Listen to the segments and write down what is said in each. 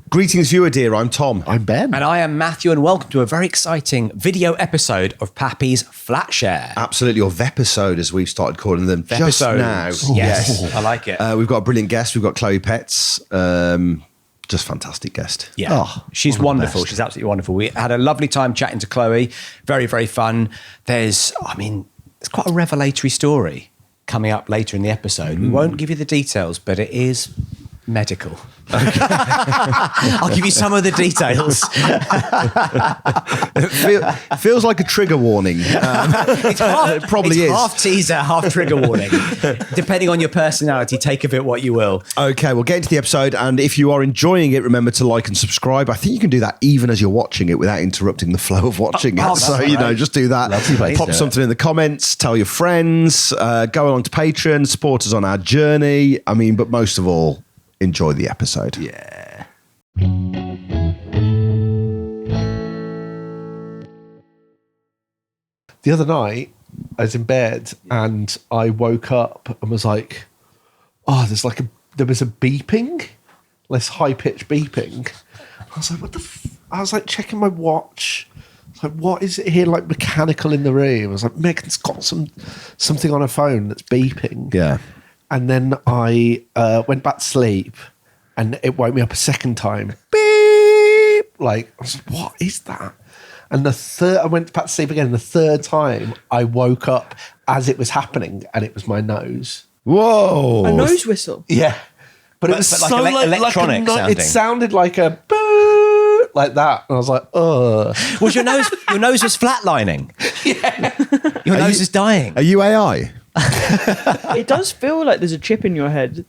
Greetings, viewer dear. I'm Tom. I'm Ben. And I am Matthew, and welcome to a very exciting video episode of Pappy's Flatshare. Absolutely, or Vepisode, as we've started calling them just now. Yes, I like it. We've got a brilliant guest. We've got Chloe Petts. Just fantastic guest. Yeah, she's wonderful. She's absolutely wonderful. We had a lovely time chatting to Chloe. Very, very fun. It's quite a revelatory story coming up later in the episode. We won't give you the details, but it is medical. I'll give you some of the details. It feels like a trigger warning. It probably is. Half teaser, half trigger warning. Depending on your personality, take of it what you will. Okay, we'll get into the episode. And if you are enjoying it, remember to like and subscribe. I think you can do that even as you're watching it without interrupting the flow of watching it. So, just do that. Pop something in the comments, tell your friends, go along to Patreon, support us on our journey. But most of all, enjoy the episode. Yeah. The other night, I was in bed and I woke up and was like, oh, there was a beeping, this high-pitched beeping. I was like, what the I was like checking my watch. I was like, what is it here, like mechanical in the room? I was like, Megan's got something on her phone that's beeping. Yeah. And then I went back to sleep and it woke me up a second time. Beep! I was like, what is that? And I went back to sleep again. And the third time I woke up as it was happening and it was my nose. Whoa. A nose whistle? Yeah. But it was like so electronic sounding. It sounded like a boo, like that. And I was like, ugh. Was your nose was flatlining? Yeah. Your nose is dying. Are you AI? It does feel like there's a chip in your head.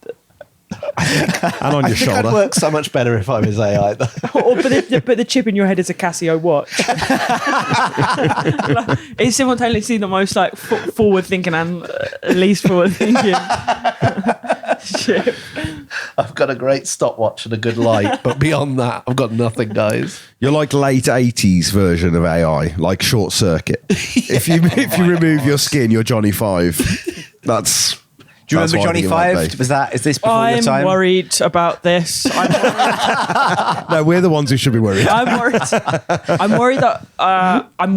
And on your shoulder. I'd work so much better if I was AI. But the chip in your head is a Casio watch. It's simultaneously the most forward-thinking and least forward-thinking chip. I've got a great stopwatch and a good light, but beyond that, I've got nothing, guys. You're like late 80s version of AI, like Short Circuit. If you remove your skin, you're Johnny Five. Do you remember Johnny Five? Is this before your time? I'm worried about this. No, we're the ones who should be worried. I'm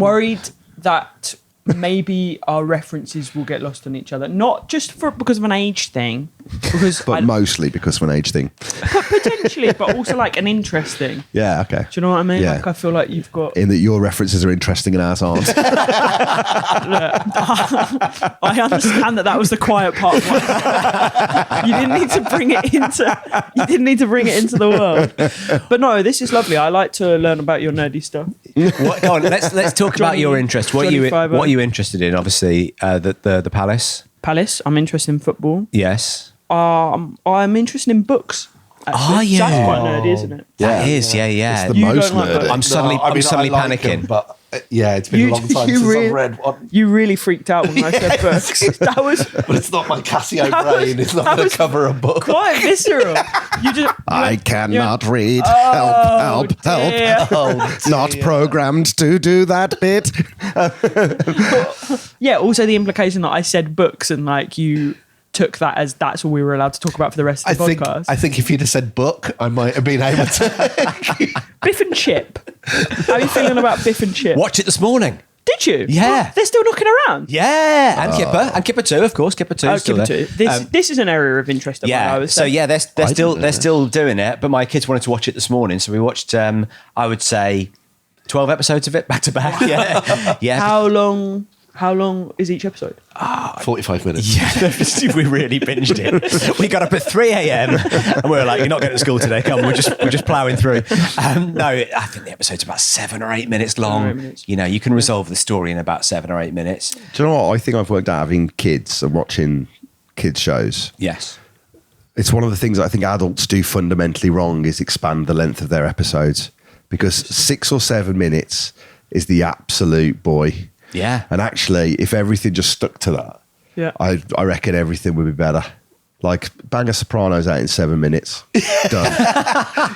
worried that maybe our references will get lost on each other, not just because of an age thing, but mostly because of an age thing. Potentially, but also like an interest thing. Yeah, okay. Do you know what I mean? Yeah. Like I feel like you've got in that your references are interesting and ours aren't. Look, I understand that was the quiet part of life. You didn't need to bring it into the world. But no, this is lovely. I like to learn about your nerdy stuff. Go on, let's talk about your interest. What are you interested in? Obviously, the Palace. Palace. I'm interested in football. Yes. I'm interested in books. Actually. Are you? That's quite nerdy, isn't it? That is, yeah. It's the most don't like nerdy. I'm suddenly like panicking. him, but yeah, it's been a long time since I've read one. You really freaked out when I said books. That was. But it's not my Casio brain. It's not going to cover a book. Quite visceral. I cannot read. Help. Not programmed to do that bit. Yeah, also the implication that I said books and like you took that as that's all we were allowed to talk about for the rest of the podcast. I think if you'd have said book, I might have been able to. Biff and Chip. How are you feeling about Biff and Chip? Watch it this morning. Did you? Yeah. Oh, they're still knocking around? Yeah. And Kipper. And Kipper too, of course. Kipper too. Oh, Kipper too. This is an area of interest of mine, I would say. So yeah, they're still doing it, but my kids wanted to watch it this morning, so we watched I would say 12 episodes of it back to back. Yeah. How long is each episode? 45 minutes. Yeah, we really binged it. We got up at 3 a.m. and we were like, "You're not going to school today. Come, we're just ploughing through." No, I think the episode's about 7 or 8 minutes long. 8 minutes. You can resolve the story in about 7 or 8 minutes. Do you know what? I think I've worked out having kids and watching kids shows. Yes. It's one of the things I think adults do fundamentally wrong is expand the length of their episodes, because 6 or 7 minutes is the absolute boy. Yeah. And actually, if everything just stuck to that, I reckon everything would be better. Like, bang a Sopranos out in 7 minutes. Done.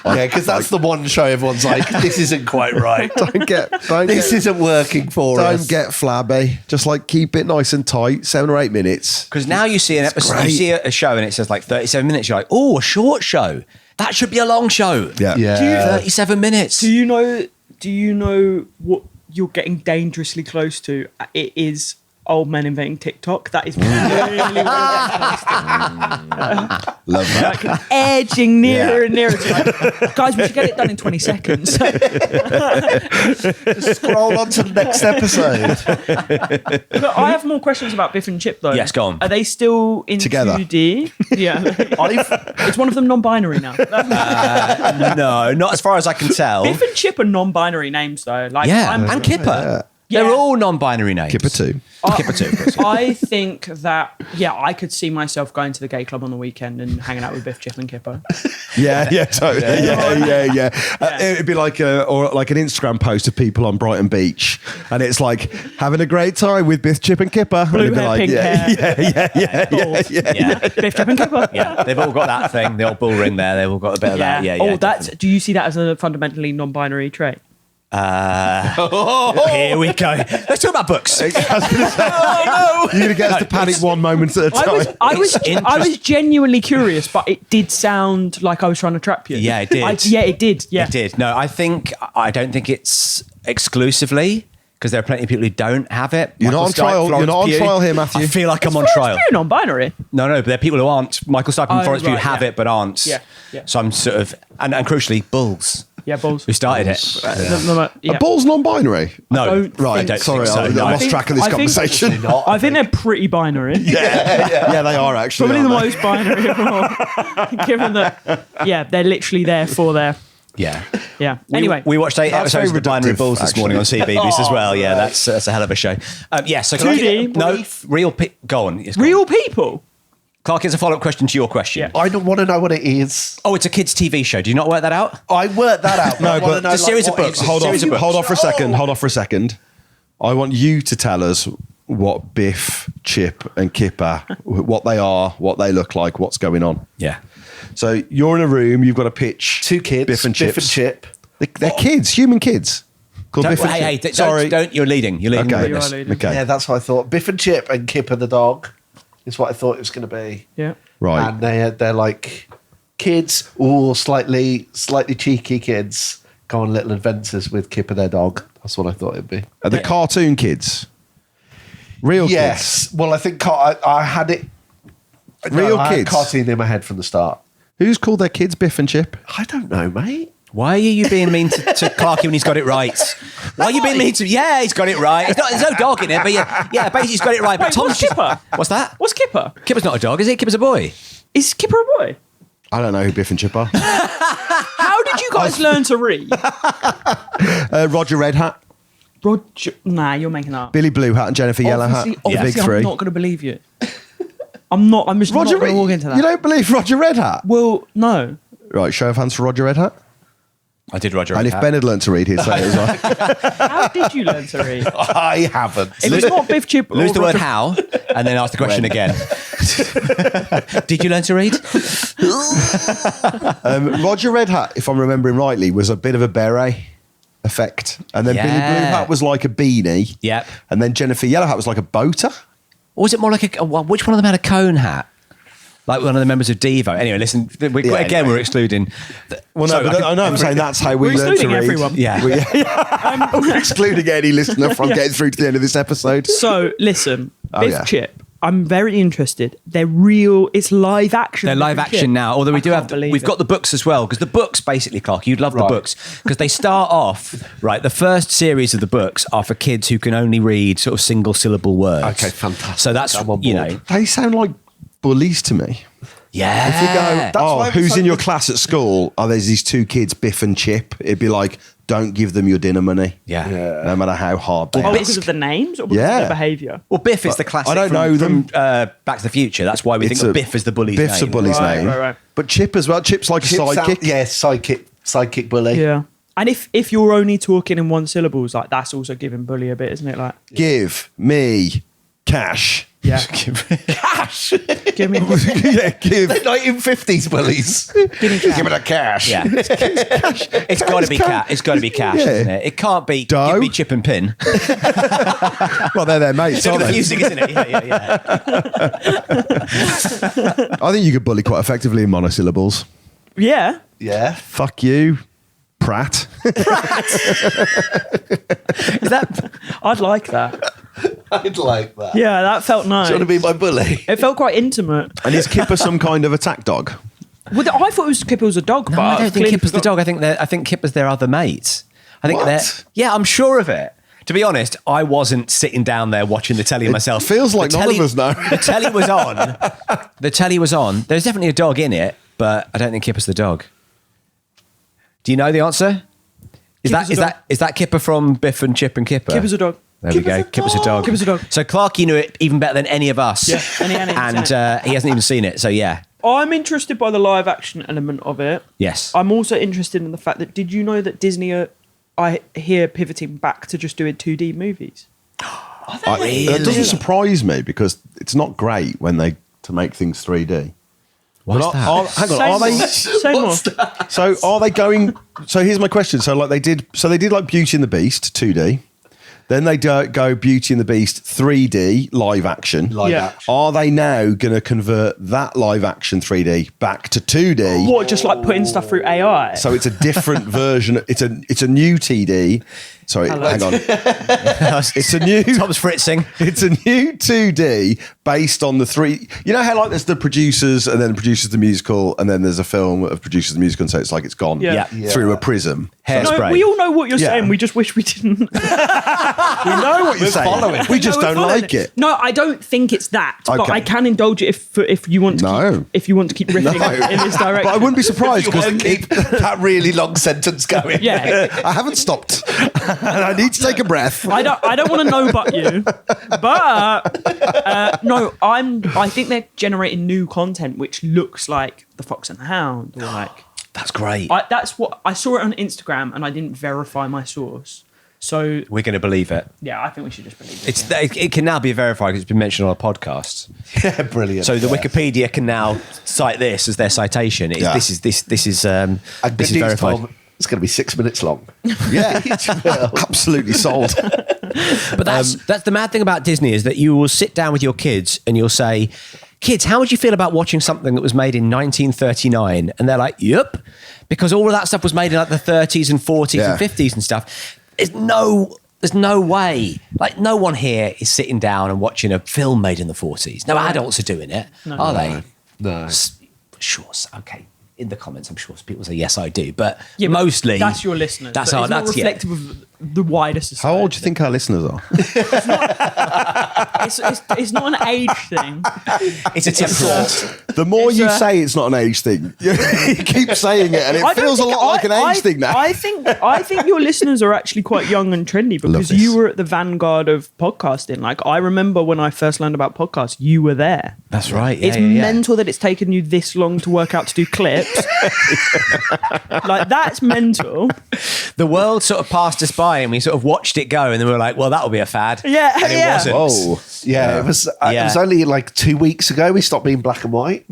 Yeah, because that's the one show everyone's like, this isn't quite right. This isn't working for us. Don't get flabby. Just like keep it nice and tight, 7 or 8 minutes. Because now you see an episode, you see a show and it says like 37 minutes. You're like, oh, a short show. That should be a long show. Yeah. Yeah. 37 minutes. Do you know what you're getting dangerously close to? It is old men inventing TikTok. That is really what you're getting close to. Love that. Like edging nearer and nearer to like, guys, we should get it done in 20 seconds. Scroll on to the next episode. But I have more questions about Biff and Chip though. Yes, go on. Are they still in Together. 2D? Yeah. It's one of them non-binary now. No, not as far as I can tell. Biff and Chip are non-binary names though. Like Yeah, I'm, and Kipper. Yeah. They're all non-binary names. Kipper 2. Kipper 2, of course. I think that, I could see myself going to the gay club on the weekend and hanging out with Biff, Chip and Kipper. Yeah, totally. Yeah. It'd be like like an Instagram post of people on Brighton Beach, and it's like having a great time with Biff, Chip, and Kipper. Blue and it'd be hair, like, pink hair. yeah. Yeah. Biff, Chip and Kipper. Yeah, they've all got that thing, the old bull ring there. They've all got a bit of that. Yeah. Oh, definitely. do you see that as a fundamentally non-binary trait? Here we go. Let's talk about books. You're going to get us to panic one moment at a time. I was genuinely curious, but it did sound like I was trying to trap you. Yeah, it did. It did. Yeah, It did. No, I don't think it's exclusively, because there are plenty of people who don't have it. You're not on trial. You're not on trial here, Matthew. I feel like I'm on Florence trial. Pugh non-binary. No, but there are people who aren't. Michael Stipe and Florence Pugh right, have yeah. it, but aren't. Yeah. So I'm sort of, and crucially, bulls. Yeah, balls. Who started it? Are balls non-binary? No, don't Right, I don't sorry, think so. I No. lost track of this conversation. I think they're pretty binary. Yeah, they are actually. Probably the aren't most binary of all. Given that, they're literally there for their. Yeah. Anyway, We watched 8 That's episodes very of The Binary reductive, Bulls this morning on CBeebies as well. Yeah, that's a hell of a show. So 2D. No, real go on. Yes, go real on. people. Clark, it's a follow-up question to your question. Yeah. I don't want to know what it is. Oh, it's a kids' TV show. Do you not work that out? I worked that out. No, I wanna but know, it's a series of what books. it is. Hold Series of books. hold off for a second. I want you to tell us what Biff, Chip, and Kipper, what they are, what they look like, what's going on. Yeah. So you're in a room. You've got to pitch 2 kids. Biff and Chips. Chip. They're kids, human kids. Called Biff and Hey, Chip. sorry. Don't. You're leading. You're leading. Okay. the witness. You are leading. Okay. Yeah, that's what I thought. Biff and Chip and Kipper the dog is what I thought it was going to be. Yeah. Right. And they're like kids, slightly cheeky kids, go on little adventures with Kipper their dog. That's what I thought it'd be. Are the cartoon kids? Real Yes. Well, I think I had it. Real I had kids? cartoon in my head from the start. kids? Who's called their kids Biff and Chip? I don't know, mate. Why are you being mean to Clarky when he's got it right? Why are you being mean to? Yeah, he's got it right. There's no dog in it, but yeah, basically he's got it right. But Wait, Tom's what's Kipper? What's that? What's Kipper? Kipper's not a dog, is he? Kipper's a boy. Is Kipper a boy? I don't know who Biff and Chip are. How did you guys learn to read? Roger Red Hat, Roger, nah, you're making that up. Billy Blue Hat, and Jennifer Yellow Hat. The big Obviously, three. I'm not going to believe you. I'm just Roger not going to walk into that. You don't believe Roger Red Hat? Well, no. Right, show of hands for Roger Red Hat. I did Roger. And if Ben had learned to read, he'd say it as well. How did you learn to read? I haven't. If it's not Biff, Chip, Lose or the word Roger- how, and then ask the question again. Did you learn to read? Roger Red Hat, if I'm remembering rightly, was a bit of a beret effect. And then Billy Blue Yeah. Hat was like a beanie. Yep. And then Jennifer Yellow Hat was like a boater. Or was it more like which one of them had a cone hat? Like one of the members of Devo. Anyway, listen, we're excluding. Well, no, but I know I'm saying that's how we We're learn to excluding read. everyone. Yeah. We're excluding any listener from getting through to the end of this episode. So, listen, Biff, yeah. Chip, I'm very interested. They're real, it's live action. They're Biff live and action Chip. now, although I can't believe we've it. got the books as well, because the books basically, Clark, you'd love the Right. books, because they start off, right, the first series of the books are for kids who can only read sort of single syllable words. Okay, fantastic. So that's, I'm on you board. know, They sound like bullies to me. yeah. If you go, That's why who's it's in your like- class at school? Oh, there's these two kids, Biff and Chip. It'd be like, don't give them your dinner money. Yeah. No matter how hard they Oh, are. because of the names or because of Yeah. their behaviour? Well, Biff is the classic I don't know from them. Back to the Future. That's why we think of Biff as the bully's Biff's name. a bully's Right, name. right. But Chip as well. Chip's like a sidekick. Sidekick bully. Yeah. And if you're only talking in one syllables, like that's also giving bully a bit, isn't it? Like, Give me cash. yeah. Cash. Give me Yeah, give. They're 1950s bullies. Give me cash. Give me the cash. Yeah. It's got to be cash. It's got to be cash, Yeah. isn't it? It can't be Dough. give me chip and pin. Well, they're their mates, It's aren't they? confusing, isn't it? Yeah. I think you could bully quite effectively in monosyllables. Yeah. Yeah. Fuck you, Pratt. Is that? I'd like that. I'd like that. Yeah, that felt nice. Do you want to be my bully? It felt quite intimate. And is Kipper some kind of attack dog? Well, I thought it was Kipper was a dog, No, but I don't think clearly Kipper's the forgot- dog. I think Kipper's their other mate. I think What? they're. Yeah, I'm sure of it. To be honest, I wasn't sitting down there watching the telly myself. Feels like The none of us know. The telly was on. The telly was on. There's definitely a dog in it, but I don't think Kipper's the dog. Do you know the answer? Is Kipper's a dog. that Kipper from Biff and Chip and Kipper? Kipper's a dog. There we go. Kipper's a dog. Kipper's a dog. So Clarky knew it even better than any of us. Yeah, and he hasn't seen and he hasn't even seen it. So yeah, I'm interested by the live action element of it. yes. I'm also interested in the fact that did you know that Disney are, I hear, pivoting back to just doing 2D movies? That doesn't surprise me because it's not great when they to make things 3D. What's But that? hang on, are they? Say more. So are they going? So here's my question. So like they did like Beauty and the Beast 2D. Then they go Beauty and the Beast 3D live action. Live Yeah. action. Are they now going to convert that live action 3D back to 2D? What, just like putting stuff through AI? So it's a different version. It's a new TD. Sorry, Hello. hang on. It's a new. Tom's fritzing. It's a new 2D based on the three. You know how like there's the producers and then producers the musical and then there's a film of producers the musical and so it's like it's gone Yeah. through a prism. Hairspray. No, we all know what you're Yeah. saying. We just wish we didn't. We know what you're saying. following. We just No, we're don't following like it. No, I don't think it's that. But Okay. I can indulge it if you want to. No. If you want to keep riffing No. in this direction. But I wouldn't be surprised You want to because keep that really long sentence going. Yeah. I haven't stopped. And I need to take a breath. I don't want to know but you, but no, I think they're generating new content which looks like the Fox and the Hound, or like That's great. that's what I saw it on Instagram and I didn't verify my source. So We're going to believe it. yeah, I think we should just believe it. It can now be verified because it's been mentioned on a podcast. Yeah, brilliant. So the Yeah. Wikipedia can now cite this as their citation. Yeah. This is And this good is news, verified. Tom, it's going to be 6 minutes long. Yeah, absolutely sold. But that's the mad thing about Disney is that you will sit down with your kids and you'll say, "Kids, how would you feel about watching something that was made in 1939?" And they're like, "Yep," because all of that stuff was made in like the 30s and 40s Yeah. and 50s and stuff. There's no way. Like no one here is sitting down and watching a film made in the 40s. No adults are doing it, are they? No. Sure. Okay. In the comments, I'm sure people say yes, I do, but Yeah, but mostly that's your listeners. That's But our. it's not That's yeah. reflective of the wider society. How old do you think our listeners are? It's not an age thing. It's a temporal. The more It's, you say it's not an age thing, you keep saying it, and it I don't feels a think- lot like an age thing now. I think your listeners are actually quite young and trendy Love because this. you were at the vanguard of podcasting. Like I remember when I first learned about podcasts, you were there. That's right. It's mental that it's taken you this long to work out to do clips. Like that's mental. The world sort of passed us by, and we sort of watched it go, and then we were like, "Well, that'll be a fad." Yeah, and it yeah. wasn't. Whoa. Yeah, it was. It Yeah. was only like 2 weeks ago we stopped being black and white.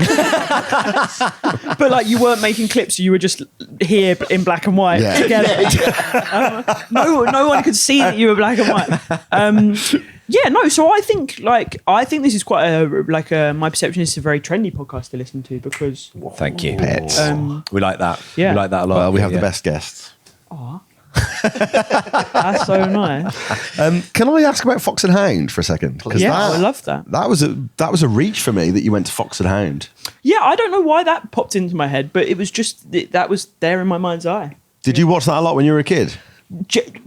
But like you weren't making clips, you were just here in black and white Yeah. together. No one could see that you were black and white. Yeah, no. So I think this is quite my perception is a very trendy podcast to listen to because Thank you. Pets. We like that. Yeah. We like that a lot. Well, we have Yeah. the best guests. that's so nice. Can I ask about Fox and Hound for a second? 'Cause Yeah, I love that. That was a reach for me that you went to Fox and Hound. Yeah, I don't know why that popped into my head, but it was just that was there in my mind's eye. Did you watch that a lot when you were a kid?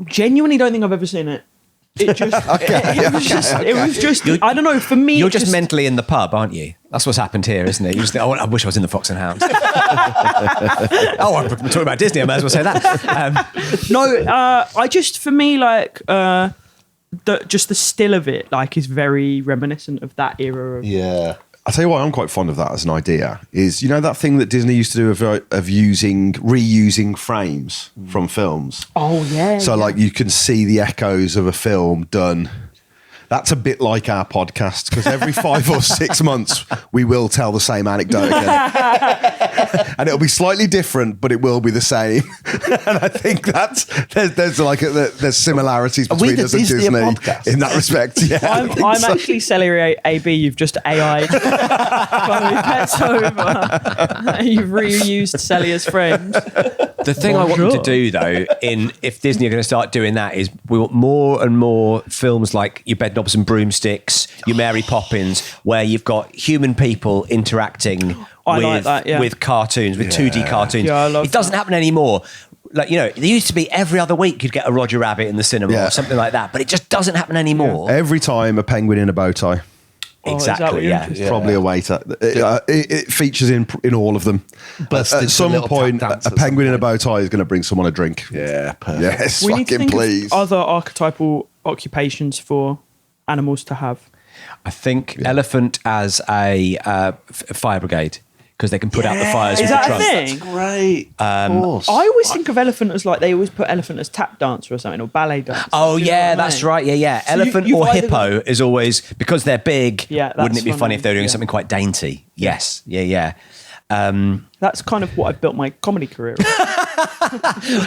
Genuinely, don't think I've ever seen it. It just, it was just. I don't know. For me, You're it just mentally in the pub, aren't you? That's what's happened here, isn't it? You just think, "Oh, I wish I was in the Fox and Hound." Oh, I'm talking about Disney. I might as well say that. No, I just for me just the still of it is very reminiscent of that era of Yeah. I'll tell you why I'm quite fond of that as an idea is, you know, that thing that Disney used to do of reusing frames from films. oh yeah. So yeah. like you can see the echoes of a film done. That's a bit like our podcast, because every 5 or 6 months we will tell the same anecdote again, and it'll be slightly different, but it will be the same. And I think there's similarities between us and Disney in that respect. Yeah, I'm actually Celery AB. You've just AI'd Chloe Pets over. You've reused Sally as friend. The thing I want them to do, though, if Disney are going to start doing that, is we want more and more films like your Bedknobs and Broomsticks, your Mary Poppins, where you've got human people interacting with cartoons, with 2D cartoons. Yeah, I love it doesn't happen anymore. Like, there used to be every other week you'd get a Roger Rabbit in the cinema or something like that, but it just doesn't happen anymore. Every time a penguin in a bow tie. Exactly, It's probably a waiter. It features in all of them. But at some point, a penguin in a bow tie is going to bring someone a drink. Yeah, perfect. Yes, we need to think please. of other archetypal occupations for animals to have. I think elephant as a fire brigade, because they can put out the fires with the trunk. That's great. I always think of elephant as like, they always put elephant as tap dancer or something, or ballet dancer. Oh, yeah, that's right. Yeah. So Elephant or hippo is always, because they're big, wouldn't it be funny if they were doing something quite dainty? Yes. Yeah. That's kind of what I built my comedy career on.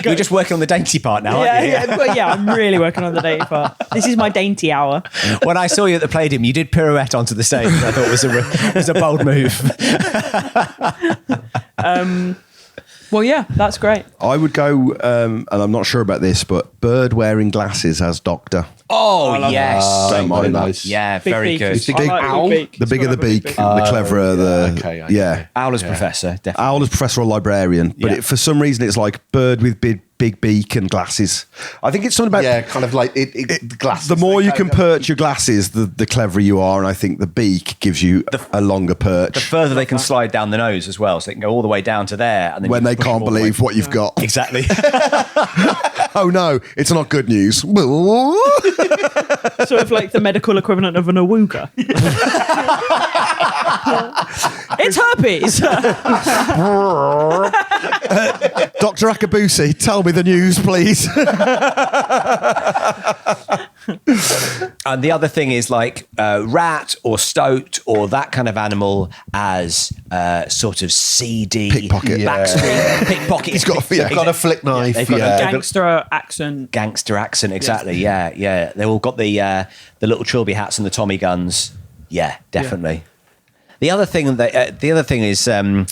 You're just working on the dainty part now, aren't you? Yeah, I'm really working on the dainty part. This is my dainty hour. When I saw you at the Palladium, you did pirouette onto the stage. I thought it was a bold move. Well, yeah, that's great. I would go, and I'm not sure about this, but bird wearing glasses as Doctor. Oh, yes. Don't mind that. Yeah, Big very beak. good. You think the bigger the beak, the cleverer the... Owl as professor, definitely. Owl as professor or librarian. But for some reason, it's like bird with big beak and glasses. I think it's something about... kind of like the glasses. The more you can perch your glasses, the cleverer you are. And I think the beak gives you a longer perch. The further they can slide down the nose as well, so they can go all the way down to there. And then when they can't believe what you've got. Exactly. Oh, no, it's not good news. Sort of like the medical equivalent of an awooga. It's herpes. Dr. Akabusi, tell me the news, please. And the other thing is like rat or stoat or that kind of animal as sort of seedy pickpocket. backstreet pickpocket. He's got a flick knife. They've got a Gangster accent. Gangster accent, exactly. Yeah. They've all got the little trilby hats and the Tommy guns. Yeah, definitely. Yeah. The other thing is in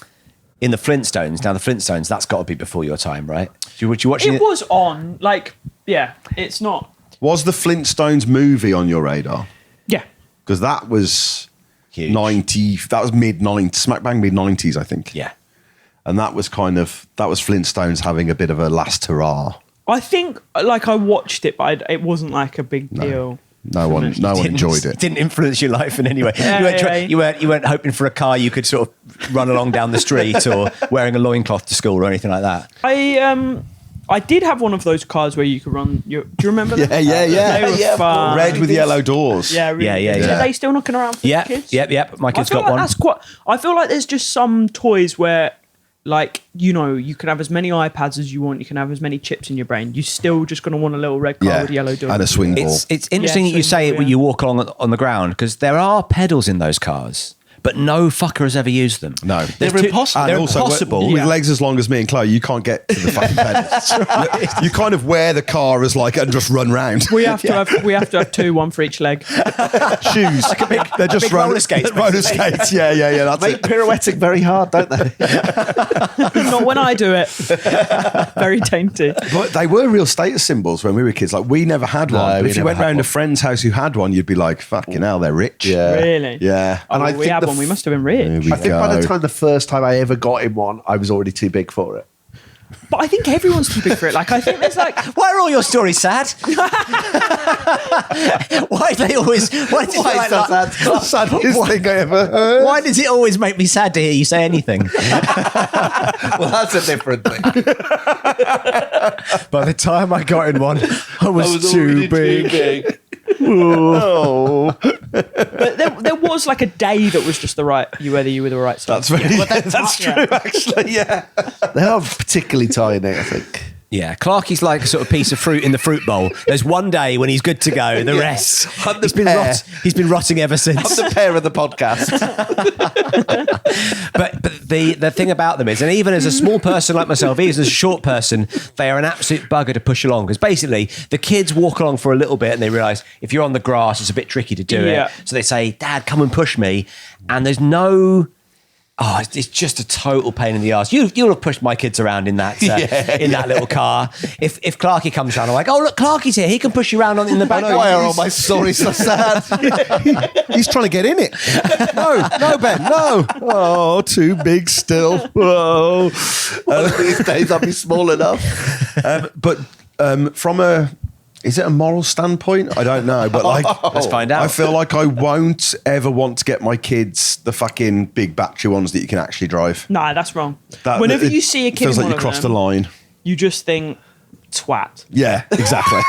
the Flintstones. Now the Flintstones, that's got to be before your time, right? Would you watch it? It was on. Like, yeah, it's not. Was the Flintstones movie on your radar? Yeah, because that was huge. That was mid-90s, smack bang mid-90s, I think. Yeah, and that was Flintstones having a bit of a last hurrah. I think, like, I watched it, but it wasn't like a big deal. No one enjoyed it. It didn't influence your life in any way. You weren't hoping for a car you could sort of run along down the street or wearing a loincloth to school or anything like that. I did have one of those cars where you could run. Do you remember them? Yeah. They were fun. Red with yellow doors. Yeah, really. Yeah. Are they still knocking around for kids? Yep. My kid's got like one. I feel like there's just some toys where, like, you can have as many iPads as you want. You can have as many chips in your brain. You're still just going to want a little red car with yellow doors. And a swing ball. It's interesting that you say it when you walk along on the ground, because there are pedals in those cars. But no fucker has ever used them. No. They're impossible. And they're also, impossible. with legs as long as me and Chloe, you can't get to the fucking pedals. Right. You kind of wear the car as like, and just run round. We have to have two, one for each leg. Shoes. They're just roller skates. Roller skates. Yeah. That's Make pirouetting very hard, don't they? Not when I do it. Very dainty. But they were real status symbols when we were kids. Like, we never had one. But if you went round a friend's house who had one, you'd be like, fucking hell, they're rich. Yeah. Really? Yeah. And I think we must have been rich. I think by the time the first time I ever got in one, I was already too big for it. But I think everyone's too big for it. Like, I think there's like... Why are all your stories sad? Why does it always make me sad to hear you say anything? Well, that's a different thing. By the time I got in one, I was too big. Oh. But there was like a day that was just whether you were the right size. That's true, actually, yeah. They are particularly tiny, I think. Yeah, Clarky's like a sort of piece of fruit in the fruit bowl. There's one day when he's good to go. The rest, he's been rotting ever since. I'm the pair of the podcast. But the thing about them is, and even as a small person like myself, even as a short person, they are an absolute bugger to push along. Because basically, the kids walk along for a little bit and they realise if you're on the grass, it's a bit tricky to do it. So they say, "Dad, come and push me." And there's no... Oh, it's just a total pain in the arse. You'll have pushed my kids around in that that little car. If Clarky comes around, I'm like, "Oh, look, Clarky's here. He can push you around in the back." Why are all my stories so sad? He's trying to get in it. No, Ben, no. Oh, too big still. Whoa. One of these days I'll be small enough. But from a... Is it a moral standpoint? I don't know, but like, let's find out. I feel like I won't ever want to get my kids the fucking big battery ones that you can actually drive. Nah, that's wrong. Whenever you see a kid, feels in like one you crossed the of them, line. you just think twat. Yeah, exactly.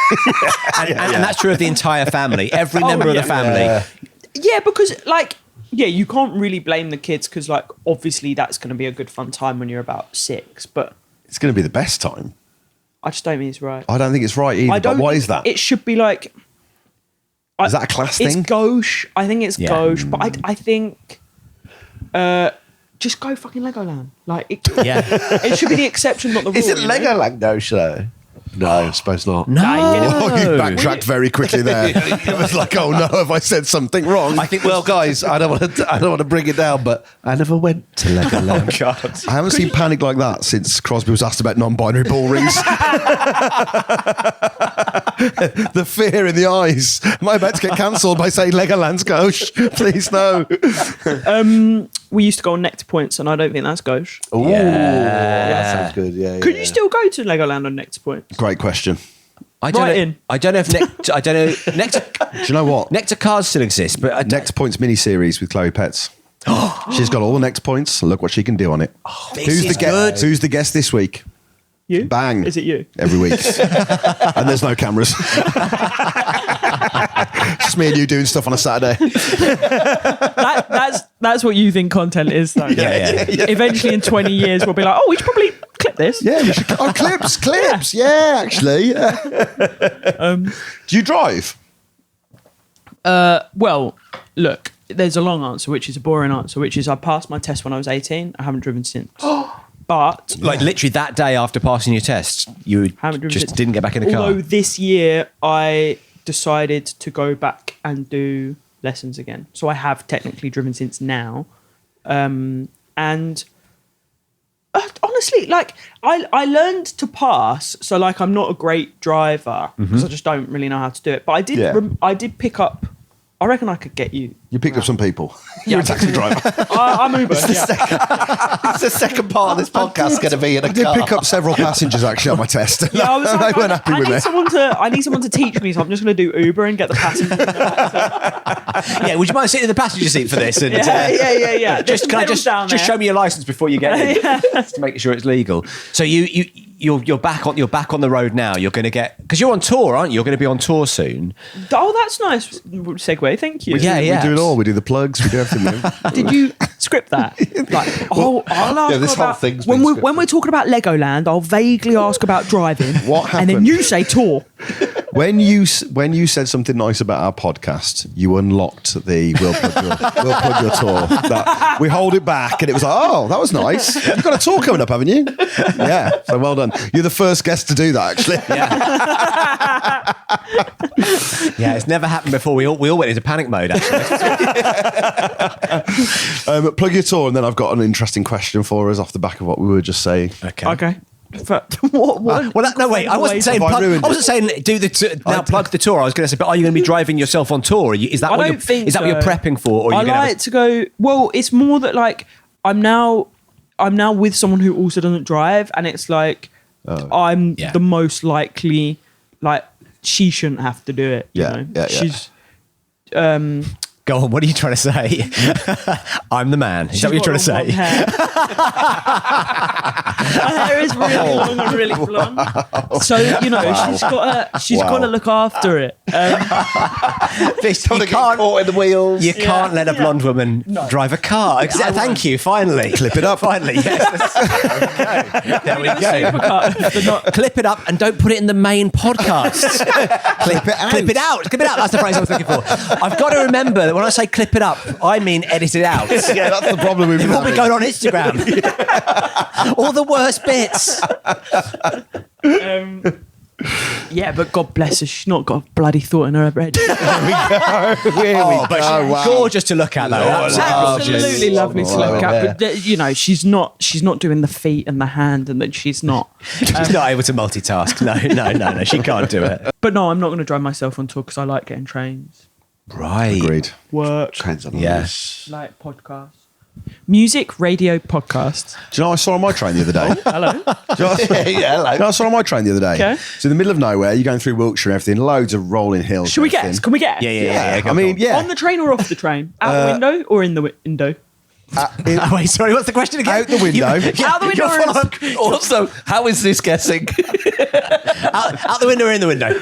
And that's true of the entire family. Every member of the family. Yeah, because like, you can't really blame the kids because like, obviously that's going to be a good fun time when you're about 6, but It's going to be the best time. I just don't think it's right. I don't think it's right either. But why is that? It should be like... Is that a class thing? It's gauche. I think it's gauche, but I think... just go fucking Legoland. Like, it should be the exception, not the rule. Is it Legoland gauche though? No, I suppose not. No. Oh, you backtracked very quickly there. It was like, oh no, have I said something wrong? I think, well, guys, I don't want to bring it down, but I never went to Legoland. Oh, God. I haven't seen panic like that since Crosby was asked about non-binary ball rings. The fear in the eyes. Am I about to get cancelled by saying Legoland's gauche? Please no. We used to go on nectar points, and I don't think that's gauche. Ooh, that sounds good. Yeah. Could you still go to Legoland on nectar points? Great question. I don't know if Nectar. Do you know what? Nectar cards still exist, but Nectar Points mini-series with Chloe Petts. She's got all the Nectar Points. Look what she can do on it. Who's Who's the guest this week? You? Bang. Is it you? Every week. And there's no cameras. Just me and you doing stuff on a Saturday. That's what you think content is, though. Yeah. Eventually, in 20 years, we'll be like, we should probably clip this. Yeah, we should. Oh, clips. Yeah, actually. Do you drive? Well, look, there's a long answer, which is a boring answer, which is I passed my test when I was 18. I haven't driven since. But like literally that day after passing your test, you just didn't get back in the car. Although this year I decided to go back and do lessons again, so I have technically driven since now. And honestly, like I learned to pass, so like I'm not a great driver because I just don't really know how to do it. But I did. I did pick up. I reckon I could get you. You picked up some people. You're a taxi driver. I'm Uber. It's the second part of this podcast going to be in a car. I did pick up several passengers actually on my test. Yeah, I was like, they weren't happy with me. I need someone to teach me, so I'm just going to do Uber and get the passengers. Yeah, would you mind sitting in the passenger seat for this? And, yeah. Just show me your license before you get in, just to make sure it's legal. So you're back on the road now. You're going to get, because you're on tour, aren't you? You're going to be on tour soon. Oh, that's nice segue. Thank you. Well, We do it all. We do the plugs. We do everything. Did you script that? Like, I'll ask this whole about, thing's when been we're talking about Legoland, I'll vaguely ask about driving. What And then happened? you say tour. When you said something nice about our podcast, you unlocked the we'll plug your tour. That, we hold it back, and it was like, oh, that was nice. You've got a tour coming up, haven't you? Yeah. So well done. You're the first guest to do that, actually. Yeah, it's never happened before. We all went into panic mode, actually. Plug your tour, and then I've got an interesting question for us off the back of what we were just saying. Okay. What? No, wait. I wasn't saying plug. I wasn't saying plug the tour. I was going to say, but are you going to be driving yourself on tour? Is that what you're prepping for? Or I like to go. Well, it's more that like I'm now with someone who also doesn't drive, and it's like I'm the most likely. Like she shouldn't have to do it. You know? Going Go on, what are you trying to say? I'm the man. Is that what you're trying to say? Her hair is really long and really blonde. So, she's got to look after it. This, Don't you get caught in the wheels. You can't let a blonde woman drive a car. Thank you, finally. Clip it up. Finally, yes. There we go. Supercar. Clip it up and don't put it in the main podcast. Clip it out. Clip it out. Clip it out. That's the phrase I was looking for. I've got to remember that when I say clip it up, I mean edit it out. Yeah, that's the problem with It will be going on Instagram. All the worst bits. Yeah, but God bless her. She's not got a bloody thought in her head. Here we go. But she's Wow. gorgeous to look at, though. Absolutely lovely to look at. But she's not doing the feet and the hand, and that she's not. She's not able to multitask. No. She can't do it. But no, I'm not going to drive myself on tour because I like getting trains, Right. Agreed. work, Trains are Yeah. nice. like podcasts, music, radio, podcasts. Do you know what I saw on my train the other day? Hello. Do you know what I saw on my train the other day? Okay. So in the middle of nowhere, you're going through Wiltshire and everything, loads of rolling hills. Should we and everything. guess? Can we guess? Yeah. I mean, yeah. On the train or off the train? Out the window or in the window? Oh, wait, sorry, what's the question again? Out the window. Out the window or in Also, how is this guessing? Out the window or in the window?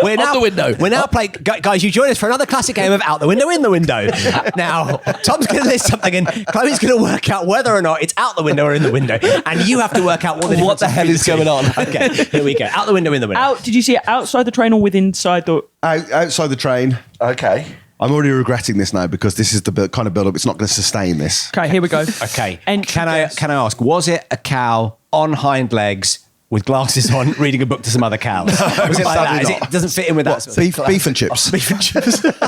We're now, the window. We're now playing... Guys, you join us for another classic game of out the window, in the window. Now, Tom's going to list something and Chloe's going to work out whether or not it's out the window or in the window. And you have to work out what the hell is going on. Okay, here we go. Out the window, in the window. Out? Did you see it outside the train or with inside the? Outside the train. Okay. I'm already regretting this now because this is the kind of build-up. It's not going to sustain this. Okay, here we go. Okay. Entry Can I guess. ask, was it a cow on hind legs with glasses on reading a book to some other cows? Was it like that? sadly not. It doesn't fit in with that. Sort of Beef and chips. beef and chips. Sad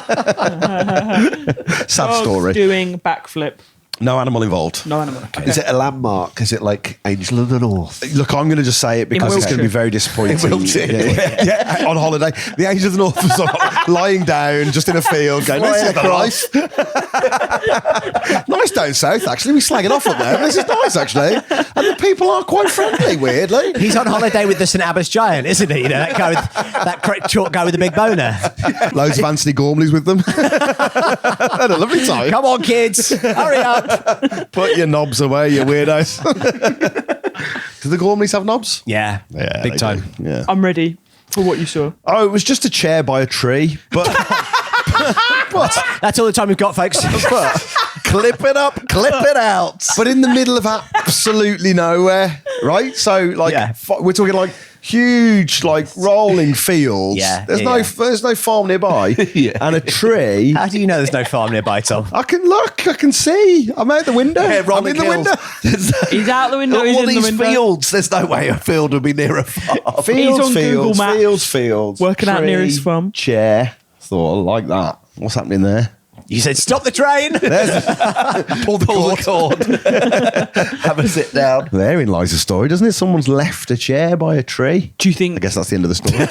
Dogs story. doing backflip. No animal involved. No animal. Okay. Is it a landmark? Is it like Angel of the North? Look, I'm going to just say it because it's going to be very disappointing. In Wiltshire. Yeah, on holiday. The Angel of the North was lying down just in a field going, this is nice. Nice down south, actually. We slag it off up there. This is nice, actually. And the people are quite friendly, weirdly. He's on holiday with the St Abbas Giant, isn't he? You know, that guy with that short guy with the big boner. Loads of Anthony Gormleys with them. Had a lovely time. Come on, kids, hurry up. Put your knobs away, you weirdos. Do the Gormleys have knobs? Yeah, Yeah, big they time. do. Yeah. I'm ready for what you saw. Oh, it was just a chair by a tree, but That's all the time we've got, folks. clip it up, clip it out. But in the middle of absolutely nowhere, right? So, like, Yeah. we're talking like huge, like rolling fields. Yeah, There's yeah. there's no farm nearby, Yeah. and a tree. How do you know there's no farm nearby, Tom? I can look, I can see. I'm out the window. I'm in rolling the hills. window. He's out the window. He's All in the these window. fields. There's no way a field would be near a farm. Fields, on Google fields, Maps, fields. working out nearest farm. Chair. Thought I like that. What's happening there? You said stop the train. Pull the cord. Have a sit down. Therein lies the story, doesn't it? Someone's left a chair by a tree. Do you think? I guess that's the end of the story.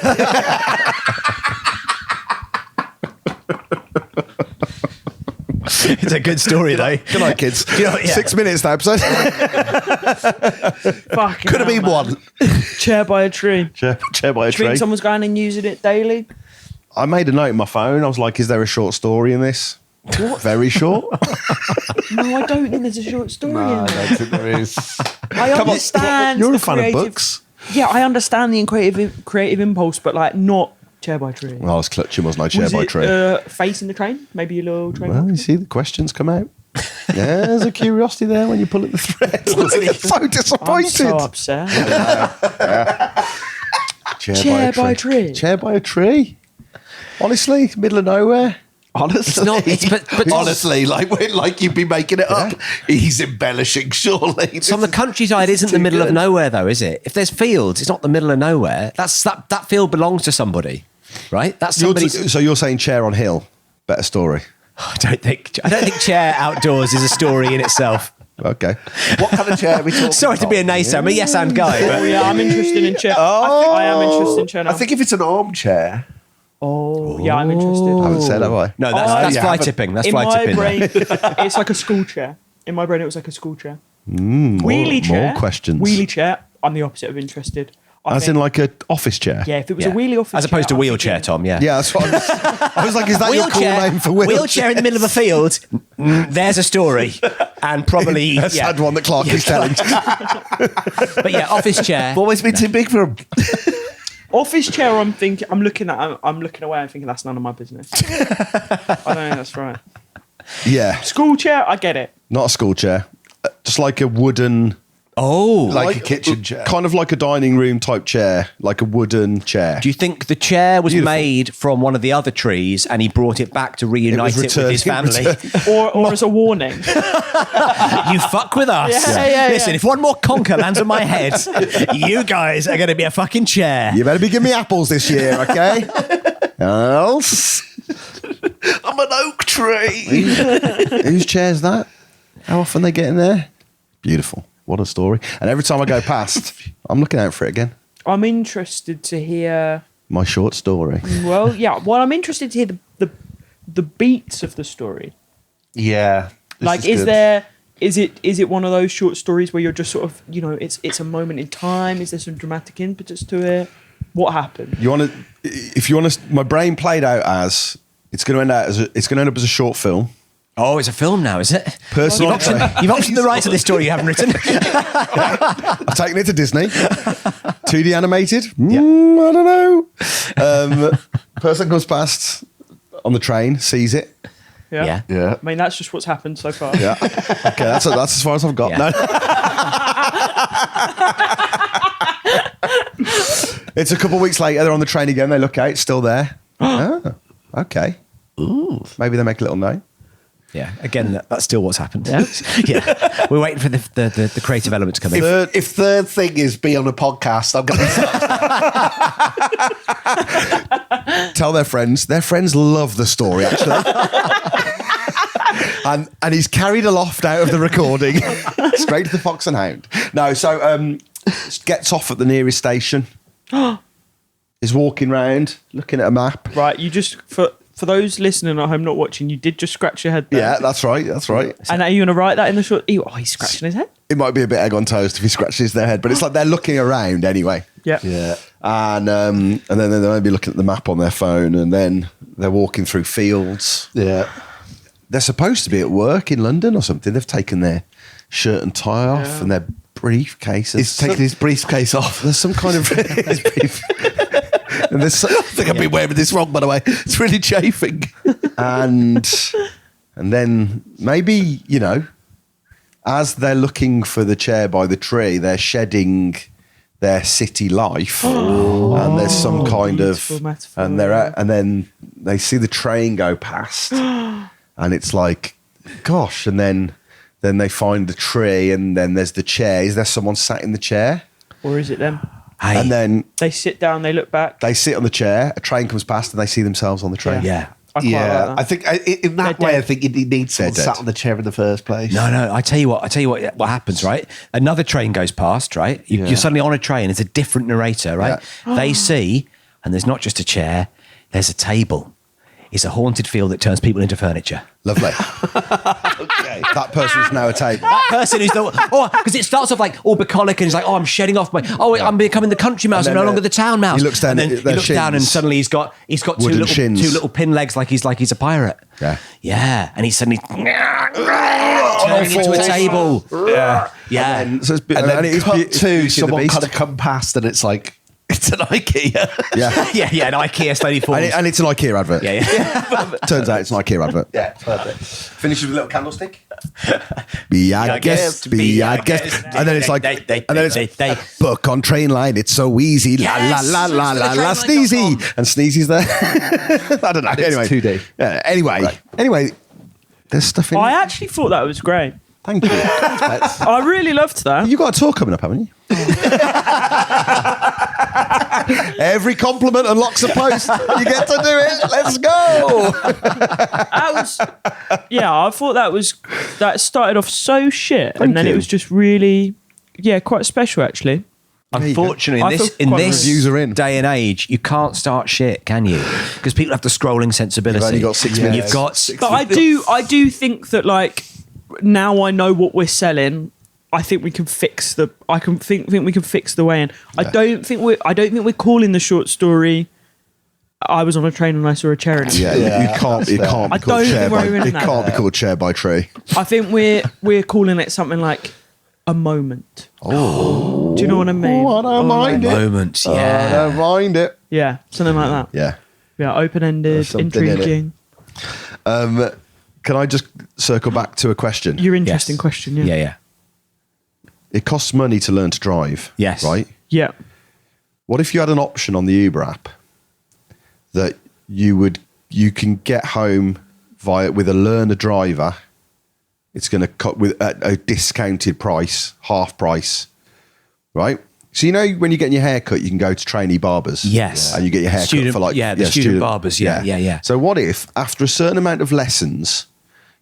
It's a good story, though. Good night, kids. You know, yeah. 6 minutes, that episode. Fucking Could have hell, been man. one. Chair by a tree. chair by a Do you think tree. someone's going and using it daily? I made a note in my phone. I was like, is there a short story in this? What? Very short. No, I don't think there's a short story in I there. don't think there is. I understand. You're a the fan of creative- books. Yeah, I understand the creative impulse, but like not chair by tree. Well, I was clutching, wasn't I? Chair Was by it, tree. facing the train? Maybe a little train. Well, you see the questions come out. Yeah, there's a curiosity there when you pull at the thread. Look, you're so I'm disappointed. so upset. Chair by a tree. Chair by a tree. Honestly, middle of nowhere. Honestly, It's not. It's but honestly, like you'd be making it up. He's embellishing, surely. It's on the countryside isn't the middle of nowhere, though, is it? If there's fields, it's not the middle of nowhere. That field belongs to somebody, right? That's somebody's. So you're saying chair on hill? Better story. I don't think chair outdoors is a story in itself. Okay. What kind of chair are we talking Sorry to be a naysayer. I'm a yes and guy, Oh, but yeah, I'm interested in chair. I am interested in chair now. I think if it's an armchair, yeah, I'm interested. I haven't said, have I? no, that's you fly haven't. tipping. That's In fly my tipping. brain, it's like a school chair. In my brain, it was like a school chair. Wheelie chair. More questions. Wheelie chair. I'm the opposite of interested. As in like a office chair? Yeah, if it was a wheelie office as opposed chair, to wheelchair, Tom. Yeah, Yeah, that's what I was like, is that your cool name for wheelchair in the middle of a field? There's a story, and probably a sad one that Clark is telling. But yeah, office chair. I've always been too big for him. Office chair, I'm looking away, I'm thinking that's none of my business. I don't think that's right. Yeah. School chair, I get it. Not a school chair. Just like a wooden... Like a kitchen chair. Kind of like a dining room type chair, like a wooden chair. Do you think the chair was made from one of the other trees and he brought it back to reunite it with his family? Or as a warning. You fuck with us. Listen, if one more conker lands on my head, you guys are going to be a fucking chair. You better be giving me apples this year, okay? Else... I'm an oak tree. Whose chair's that? How often they get in there? Beautiful. What a story. And every time I go past, I'm looking out for it again. I'm interested to hear... My short story. Well, yeah. Well, I'm interested to hear the beats of the story. Yeah. Like, is it one of those short stories where you're just sort of, it's a moment in time? Is there some dramatic impetus to it? What happened? My brain played out as it's going to end up as a short film. Oh, it's a film now, is it? Personal. You've optioned the rights to this story you haven't written. I've taken it to Disney. 2D animated. I don't know. Person comes past on the train, sees it. Yeah. Yeah. I mean, that's just what's happened so far. Yeah. Okay, that's as far as I've got. Yeah. No. It's a couple of weeks later. They're on the train again. They look out. It's still there. Oh, okay. Ooh. Maybe they make a little note. Yeah, again, that's still what's happened. Yeah, we're waiting for the creative element to come in. If third thing is be on a podcast, I'm going to Tell their friends. Their friends love the story, actually. and he's carried aloft out of the recording, straight to the Fox and Hound. No, so gets off at the nearest station. Is walking round, looking at a map. Right, you just... For those listening at home not watching, you did just scratch your head there. Yeah, that's right. And are you going to write that in the short? Oh, he's scratching his head? It might be a bit egg on toast if he scratches their head, but it's like they're looking around anyway. Yeah. Yeah. And then they may be looking at the map on their phone, and then they're walking through fields. Yeah. They're supposed to be at work in London or something. They've taken their shirt and tie off and their briefcases. He's taking his briefcase off. There's some kind of... And I think I've been wearing this wrong, by the way. It's really chafing. And then maybe, as they're looking for the chair by the tree, they're shedding their city life. And there's some kind of... metaphor. And then they see the train go past. And it's like, gosh. And then they find the tree, and then there's the chair. Is there someone sat in the chair? Or is it them? Hey. And then They sit down, they look back. they sit on the chair, a train comes past, and they see themselves on the train. Yeah. I quite like that. I think in that They're way, dead. I think you need someone They're sat dead. on the chair in the first place. No, I tell you what happens, right? Another train goes past, right? You're suddenly on a train. It's a different narrator, right? They see, and there's not just a chair, there's a table. It's a haunted field that turns people into furniture. Lovely. Okay. That person's now a table. That person who's because it starts off like all bucolic and he's like, I'm shedding off I'm becoming the country mouse. I'm no longer the town mouse. He looks down and then at he their looks down and shins. suddenly he's got two Wooden little shins. pin legs like he's a pirate. Yeah. And he's suddenly turning into a table. Yeah. And so it's, And then it's cut it's to Beauty and the someone Beast. kind of come past, and it's like, it's an IKEA. Yeah. An IKEA slowly forms. And it's an IKEA advert. Yeah. Turns out it's an IKEA advert. Yeah, perfect. Finishes with a little candlestick. Be our guest, be our guest. And then it's like, they book on train line, it's so easy. Yes. La, la, la, la, la, la, sneezy. And Sneezy's there. I don't know. Anyway. 2D. Yeah, anyway, there's stuff in I it. actually thought that was great. Thank you. I really loved that. You've got a tour coming up, haven't you? Every compliment unlocks a post. You get to do it. Let's go. I thought that started off so shit, and then you. it was just really, quite special actually. Unfortunately, I in feel quite reviews are in. day and age, you can't start shit, can you? Because people have the scrolling sensibility. You've only got 6 minutes. You've got But I do think that like now I know what we're selling. I think we can fix the. I can think we can fix the way in. I don't think we're calling the short story. I was on a train and I saw a chair in it. Yeah, it can't be called chair by. It can't be called chair by tree. I think we're calling it something like a moment. Oh, do you know what I mean? I don't mind it. Moments, yeah. I don't mind it. Yeah, something like that. Yeah, open-ended, intriguing. Can I just circle back to a question? Your interesting question, yeah. Yeah. It costs money to learn to drive. Yes. Right? Yeah. What if you had an option on the Uber app that you can get home with a learner driver? It's going to cut with a discounted price, half price, right? So when you're getting your hair cut, you can go to trainee barbers. Yes. And you get your hair cut for like... the student barbers, yeah. So what if, after a certain amount of lessons,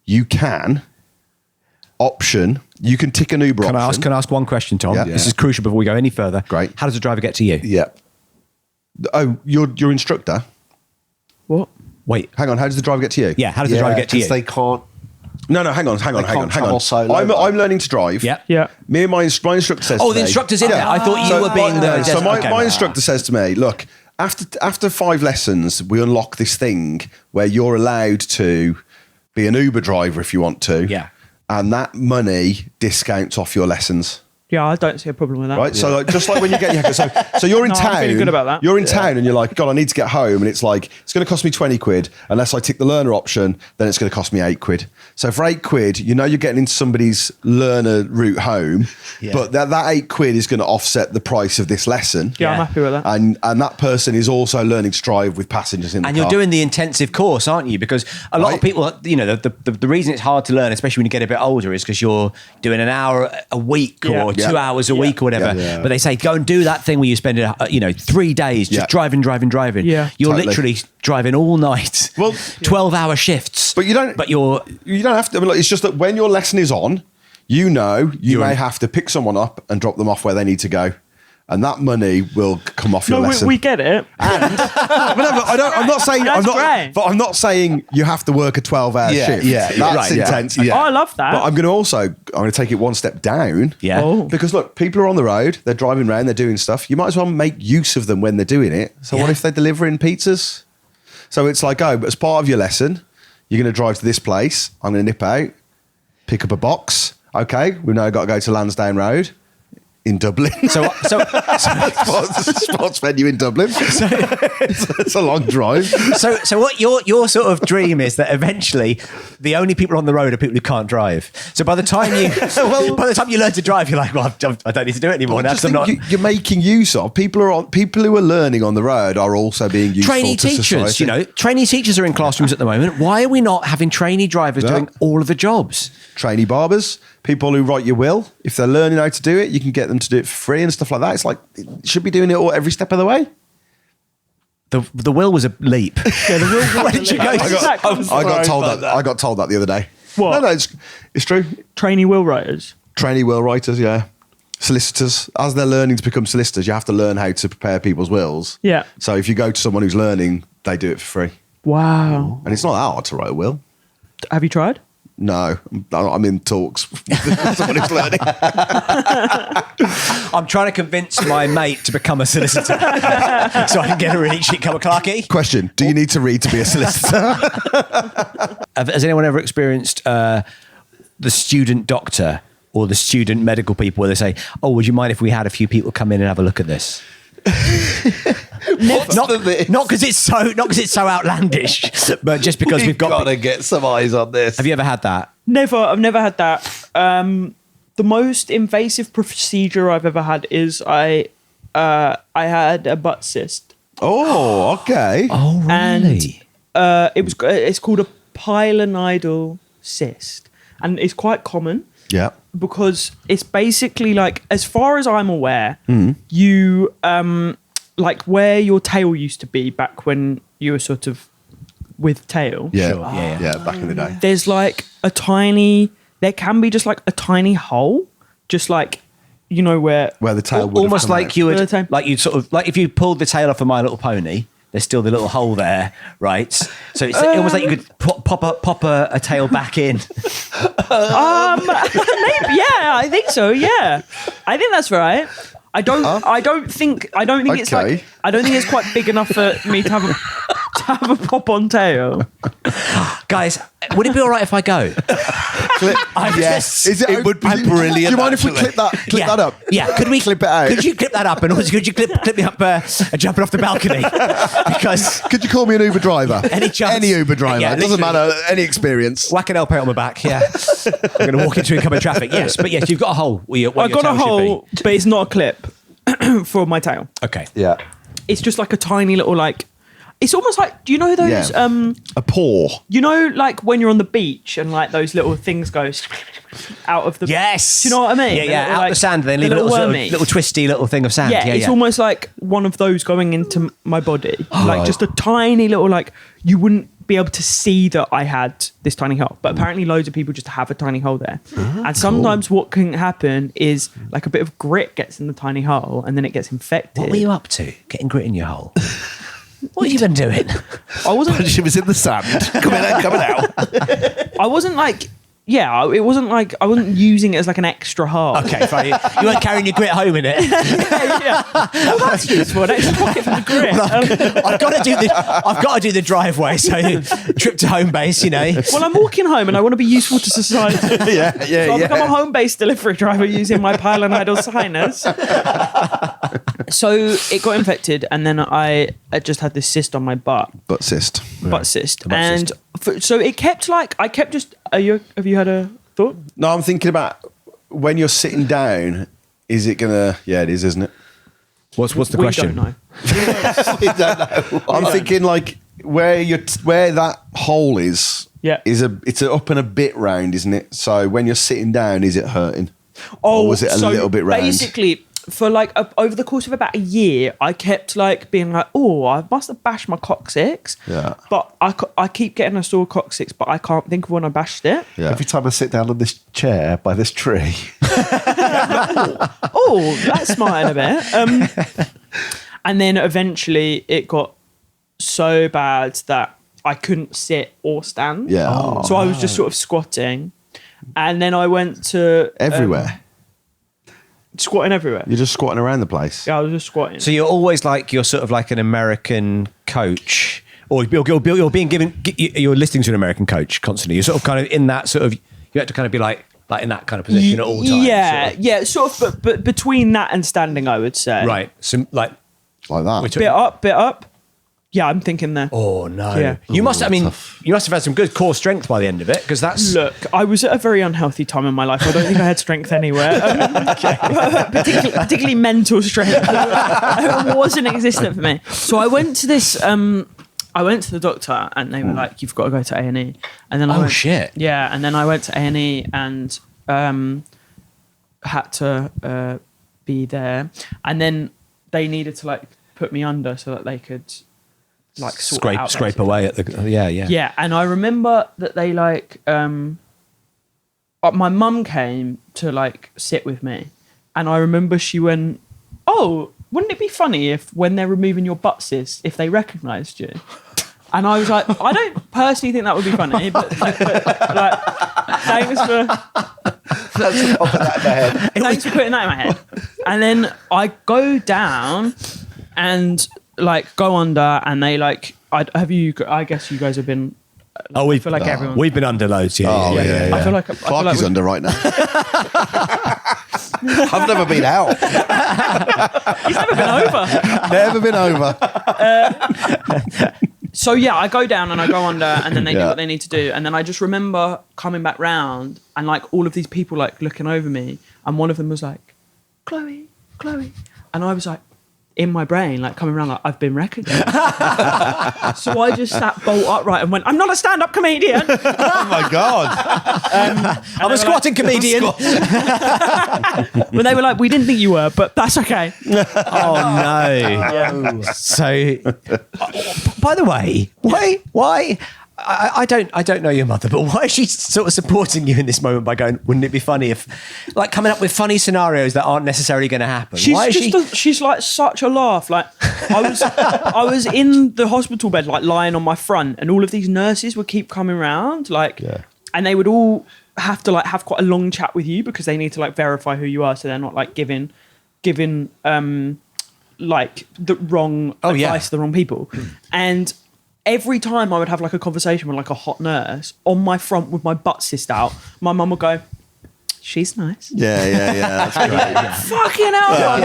you can tick an Uber option. Can I ask one question, Tom? Yeah. This is crucial before we go any further. Great. How does the driver get to you? Yeah. Oh, your instructor? What? Wait. Hang on, how does the driver get to you? Yeah, how does the driver get to you? Because they can't... No, hang on. I'm learning to drive. Yeah. Yeah. Me and my instructor says to me... the instructor's in there. I thought you were being the... So my instructor says to me, look, after 5 lessons, we unlock this thing where you're allowed to be an Uber driver if you want to. Yeah. And that money discounts off your lessons. Yeah, I don't see a problem with that. Right, so just like when you get your haircut, so you're in No, town. I'm feeling good about that. You're in town, and you're like, God, I need to get home, and it's like it's going to cost me 20 quid unless I tick the learner option. Then it's going to cost me 8 quid. So for 8 quid, you're getting into somebody's learner route home, but that 8 quid is going to offset the price of this lesson. Yeah, I'm happy with that. And that person is also learning to drive with passengers in the car. And you're doing the intensive course, aren't you? Because a lot of people, the reason it's hard to learn, especially when you get a bit older, is because you're doing an hour a week or 2 hours a week or whatever. But they say, go and do that thing where you spend 3 days just driving. Yeah. You're literally driving all night. Well, 12-hour shifts. But you don't have to. I mean, it's just that when your lesson is on, you may have to pick someone up and drop them off where they need to go. And that money will come off your lesson. We get it. I'm not saying you have to work a 12-hour shift. That's intense. Oh, I love that. But I'm going to take it one step down. Yeah. Oh. Because look, people are on the road, they're driving around, they're doing stuff. You might as well make use of them when they're doing it. So what if they're delivering pizzas? So it's like, but as part of your lesson, you're going to drive to this place. I'm going to nip out, pick up a box. Okay, we've now got to go to Lansdowne Road in Dublin. So sports venue in Dublin. It's a long drive. So what your sort of dream is that eventually the only people on the road are people who can't drive. So by the time you learn to drive, you're like, well, I don't need to do it anymore. You're making use of people who are learning on the road are also being useful trainee to teachers. society. Trainee teachers are in classrooms at the moment. Why are we not having trainee drivers doing all of the jobs? Trainee barbers, people who write your will. If they're learning how to do it, you can get them to do it for free and stuff like that. It's like, it should be doing it all every step of the way. The will was a leap. Yeah, the will. Where did you go? I got told that the other day. What? No, it's true. Trainee will writers. Trainee will writers, yeah. Solicitors, as they're learning to become solicitors, you have to learn how to prepare people's wills. Yeah. So if you go to someone who's learning, they do it for free. Wow. And it's not that hard to write a will. Have you tried? No, I'm in talks with someone who's learning. I'm trying to convince my mate to become a solicitor so I can get a really cheap cup of Clarky. Question, do you need to read to be a solicitor? Has anyone ever experienced the student doctor or the student medical people where they say, oh, would you mind if we had a few people come in and have a look at this? Not because it's so outlandish, but just because we've got to get some eyes on this. Have you ever had that? Never. I've never had that. The most invasive procedure I've ever had is I had a butt cyst. Oh, okay. Oh, really? And it's called a pilonidal cyst, and it's quite common. Yeah. Because it's basically like, as far as I'm aware, you like where your tail used to be back when you were sort of with tail. Yeah. Sure. Yeah, back in the day. There's like there can be just like a tiny hole, just like, where the tail would almost have come like out. you would, like you'd sort of, like if you pulled the tail off of My Little Pony, there's still the little hole there, right? So it's almost like you could pop a tail back in. Maybe, yeah, I think so. Yeah, I think that's right. I don't think it's like. I don't think it's quite big enough for me to have a pop-on tail. Guys, would it be all right if I go? Yes. It would be brilliant. Do you mind if we clip that up? Yeah. Could we clip it out? Could you clip that up? And also, could you clip me up jumping off the balcony? Because could you call me an Uber driver? Any chance? Any Uber driver. Yeah, it doesn't matter. Any experience. Whack an L plate on my back. Yeah. I'm going to walk into incoming traffic. Yes, but yes, you've got a hole. I've got a hole, but it's not a clip for my tail. Okay. Yeah. It's just like a tiny little like. It's almost like, do you know those? Yeah. A paw. You know, like when you're on the beach and like those little things go out of the. Yes. Do you know what I mean? Yeah. Out the sand, they leave a little twisty little thing of sand. Yeah, it's almost like one of those going into my body, like just a tiny little like you wouldn't be able to see that I had this tiny hole, but apparently loads of people just have a tiny hole there. And sometimes what can happen is like a bit of grit gets in the tiny hole and then it gets infected. What were you up to? Getting grit in your hole? What have you been doing? I wasn't. She was in the sand. Coming out. I wasn't like. Yeah, it wasn't like I wasn't using it as like an extra hole. Okay, fine. You weren't carrying your grit home in it. yeah. Well, that's useful. An extra pocket for the grit. I've got to do the driveway. So trip to home base, you know. Well, I'm walking home and I want to be useful to society. So I'll become a home based delivery driver using my pile and idle sinus. So it got infected, and then I just had this cyst on my butt. Butt cyst. Butt cyst. And so it kept like I kept just. Have you had a thought? No, I'm thinking about when you're sitting down. Is it gonna? Yeah, it is, isn't it? What's the question? Don't know. I'm thinking like where that hole is. Yeah. It's up and a bit round, isn't it? So when you're sitting down, is it hurting? Oh, or was it a little bit round? Basically, for like over the course of about a year, I kept like being like, oh, I must have bashed my coccyx. Yeah. But I keep getting a sore coccyx, but I can't think of when I bashed it. Yeah. Every time I sit down on this chair by this tree. Oh, that's smarting a bit. And then eventually it got so bad that I couldn't sit or stand. Yeah. So I was just sort of squatting. And then I went to... Everywhere. Squatting everywhere. You're just squatting around the place. Yeah, I was just squatting. So you're always like, you're sort of like an American coach, or you're being given, you're listening to an American coach constantly. You're sort of kind of in that sort of, you have to kind of be like in that kind of position at all times. Yeah, sort of. yeah, sort of, but between that and standing, I would say. Right. So like that. Bit up. Yeah, I'm thinking there. Oh no! Yeah. You must. I mean, you must have had some good core strength by the end of it, because that's. Look, I was at a very unhealthy time in my life. I don't think I had strength anywhere, particularly mental strength. It wasn't existent for me. So I went to this. I went to the doctor, and they were like, "You've got to go to A&E." And then I went, shit! Yeah, and then I went to A&E and had to be there, and then they needed to like put me under so that they could. Like sort scrape away at the yeah. And I remember that they like my mum came to like sit with me, and I remember she went, "Oh, wouldn't it be funny if when they're removing your butt cyst, if they recognised you?" And I was like, I don't personally think that would be funny, but like, thanks for thanks for putting that in my head. And then I go down and like go under, and they like I guess you guys have been. I feel like everyone. We've been under loads, yeah. I feel like Clarky's under right now. I've never been out. He's never been over. Never been over. So yeah, I go down and I go under, and then they do what they need to do, and then I just remember coming back round and like all of these people like looking over me, and one of them was like, Chloe, and I was like. In my brain, like coming around, like I've been recognised. So I just sat bolt upright and went, "I'm not a stand-up comedian." Oh my god! I'm a squatting comedian. But they were like, "We didn't think you were, but that's okay." Oh no! Yeah. So, by the way, why? I don't know your mother, but why is she sort of supporting you in this moment by going, wouldn't it be funny if, like, coming up with funny scenarios that aren't necessarily going to happen? She's like such a laugh. Like I was in the hospital bed, like lying on my front, and all of these nurses would keep coming around, like, and they would all have to like have quite a long chat with you because they need to like verify who you are, so they're not like giving like the wrong advice to the wrong people. And every time I would have like a conversation with like a hot nurse on my front with my butt cyst out, my mum would go, she's nice. Yeah. That's great. Fucking hell.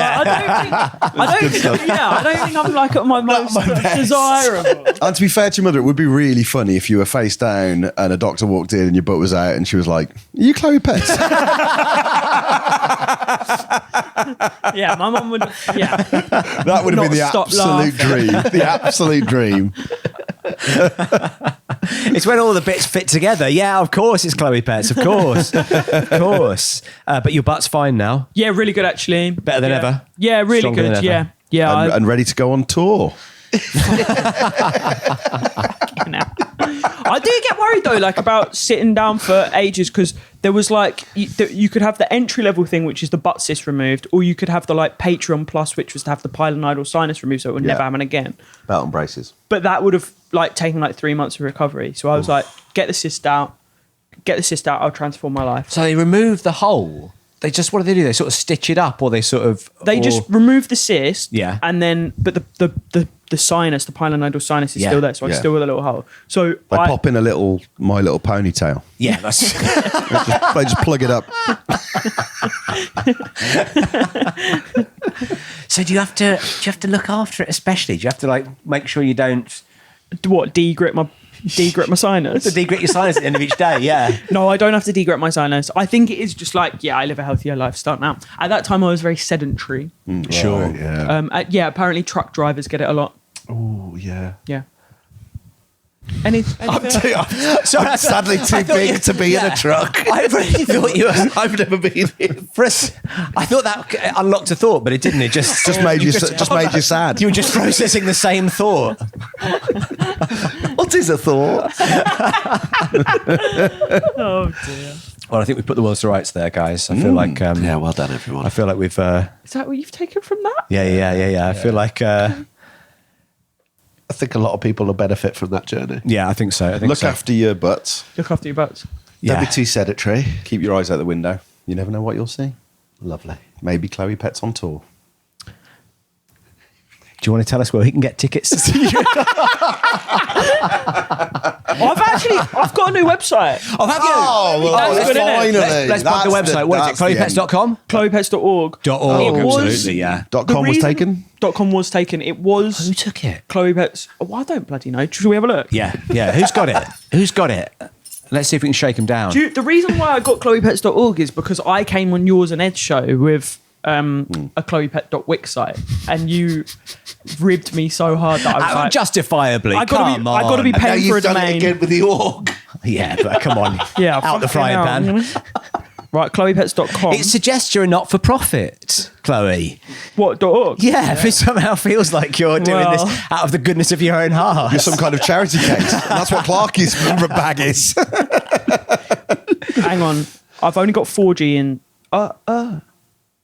I don't think I'm like at my most desirable. And to be fair to your mother, it would be really funny if you were face down and a doctor walked in and your butt was out and she was like, are you Chloe Petts? Yeah, my mum would. Yeah, that would have been the absolute dream. The absolute dream. It's when all the bits fit together. Yeah, of course it's Chloe Petts, of course. But your butt's fine now. Yeah, really good actually. Better than ever. Yeah, really Stronger good. than ever. Yeah. And ready to go on tour. I do get worried though, like about sitting down for ages, because there was like you could have the entry level thing, which is the butt cyst removed, or you could have the like Patreon Plus, which was to have the pilonidal sinus removed, so it would never happen again. Belt and braces. But that would have like taken like 3 months of recovery. So I was like, get the cyst out. I'll transform my life. So they remove the hole. They just, what do? They sort of stitch it up, or they sort of... They just remove the cyst. Yeah. And then, but the sinus, the pilonidal sinus is still there, so I still with a little hole. So they pop in a little My Little Ponytail. Yeah, that's... they just plug it up. So do you have to look after it especially? Do you have to like make sure you don't... What, de-grit my sinus? To de-grit your sinus at the end of each day, yeah. No, I don't have to de-grit my sinus. I think it is just like, I live a healthier lifestyle now. At that time, I was very sedentary. Sure. Right, yeah. Apparently truck drivers get it a lot. Oh, yeah. Yeah. I'm sadly too big to be in a truck. I really thought you were... I've never been in. I thought that unlocked a thought, but it didn't. It just made you sad. You were just processing the same thought. What is a thought? Oh dear. Well, I think we put the world to rights there, guys. I feel like... well done, everyone. I feel like we've... Is that what you've taken from that? Yeah. I feel like... I think a lot of people will benefit from that journey. Yeah, I think so. Look after your butts. Look after your butts. Don't be too sedentary. Keep your eyes out the window. You never know what you'll see. Lovely. Maybe Chloe Petts on tour. Do you want to tell us where we can get tickets to see you? I've got a new website. Oh, have you? Oh, well, That's good, innit? finally. Let's plug the website. What is it? ChloePets.com? ChloePets.org. Absolutely, yeah. .com was taken? .com was taken. It was... Who took it? Chloe Pets. Oh, I don't bloody know. Should we have a look? Yeah. Who's got it? Let's see if we can shake them down. The reason why I got ChloePets.org is because I came on yours and Ed's show with a ChloePet.wix site, and you ribbed me so hard that I was like... Justifiably, I got to be paying for a domain. Again with the org. Yeah, but come on. Yeah, out the frying pan. Right, ChloePets.com. It suggests you're a not-for-profit, Chloe. What, .org? Yeah, it somehow feels like you're doing this out of the goodness of your own heart. You're some kind of charity case. That's what Clarky's bag is. Hang on. I've only got 4G in...